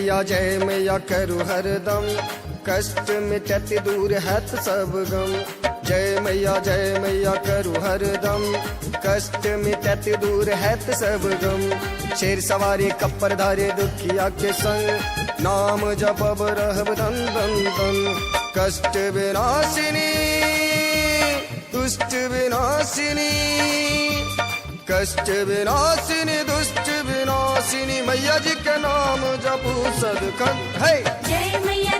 मैया करू हरदम, कष्ट मिटत दूर हैत सब गम। जय मैया करू हरदम, कष्ट मिटत दूर हैत सब गम। शेर सवारी कप्पर धारे दुखिया के संग, नाम जपब रहब दन दन दन। कष्ट विनाशिनी दुष्ट विनाशिनी, कष्ट विनाशिनी दुष्ट विनाशिनी, मैया जी के नाम जपू सदखन है। जय मैया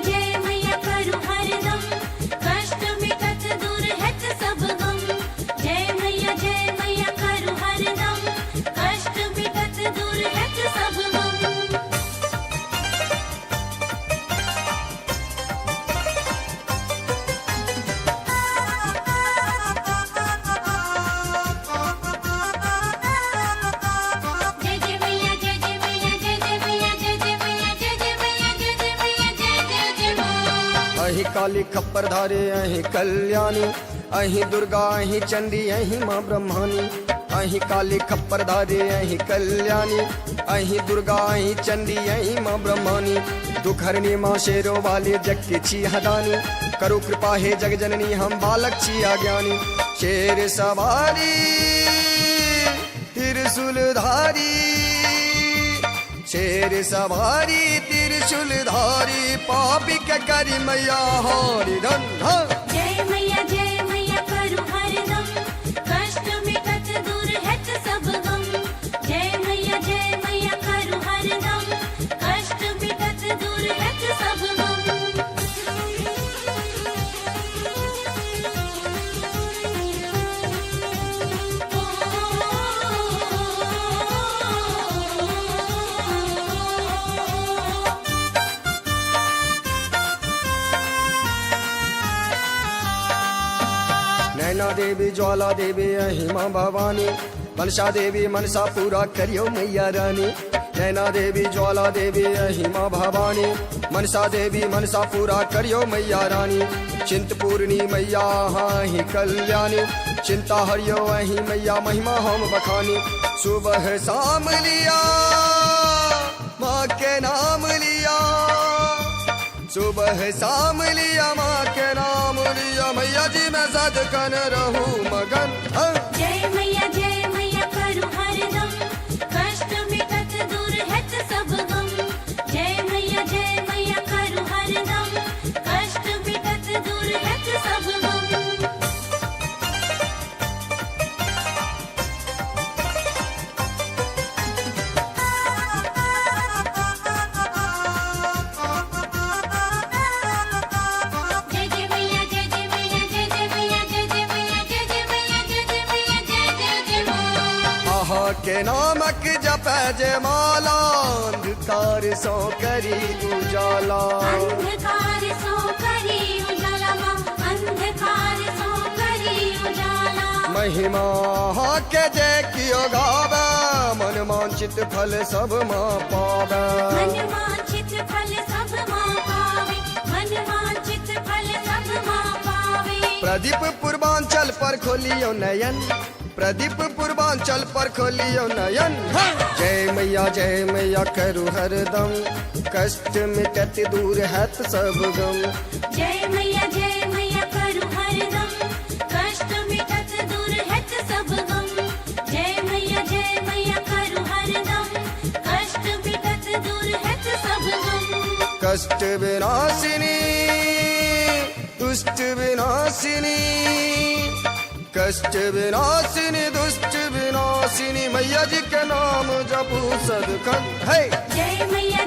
करू हरदम, कष्ट मिटत दूर हैत सब गम। जय मैया करू हरदम, कष्ट मिटत दूर हैत सब गम। अहि काली खप्पर धारे अहि कल्याणी, अहि दुर्गा अहि चंडी अहि माँ ब्रह्मानी। अहि काली खप्पर धारे अहि कल्याणी, अहि दुर्गा अहि चंडी अहि माँ ब्रह्मानी। दुख हरणी माँ शेरो वाली जग की छी हदानी, करो कृपा हे जग जननी हम बालक छी अज्ञानी। शेर सवारी त्रिशूल धारी, शेर सवारी त्रिशूल धारी, पापी के करी मैया हारी धन धन। जय मैया करू हरदम, कष्ट मिटत दूर हैत सब गम। जय मैया करू हरदम, कष्ट मिटत दूर हैत सब गम। नैना देवी ज्वाला देवी अहि माँ भवानी, मनसा देवी मनसा पूरा करियो मैया रानी। नैना देवी ज्वाला देवी अहि माँ भवानी, मनसा देवी मनसा पूरा करियो मैया रानी। चिंतपूर्णी मैया हाहि कल्याणी, चिंता हरियो अहि मैया महिमा हम बखानी। सुबह शाम लिया माँ के नाम लिया, सुबह शाम लिया माँ के नाम लिया, मैया जी मैं सदकन रहूं मगन। जय मैया करू हरदम, कष्ट मिटत दूर हैत सब गम। जय मैया करू हरदम, कष्ट मिटत दूर हैत सब गम। के नामक जपै जे माला, अंधकार सो करी उजाला। अंधकार सो करी उजाला माँ, अंधकार सो करी उजाला। महिमा के जे कियो गावे, मन वांछित फल सब माँ पावे। मन वांछित फल सब माँ पावे, मन वांछित फल सब माँ पावे। प्रदीप पूर्वांचल पर खोलियो नयन, प्रदीप पूर्वांचल पर खोलियो नयन। जय मैया करू हरदम, कष्ट मिटत दूर हैत सब गम। जय मैया करू हरदम, कष्ट मिटत दूर हैत सब गम। जय मैया करू हरदम, कष्ट मिटत दूर हैत सब गम। कष्ट विनाशिनी दुष्ट विनाशिनी, कष्ट विनाशिनी दुष्ट विनाशिनी, मैया जी के नाम जपू सदखन है। जय मैया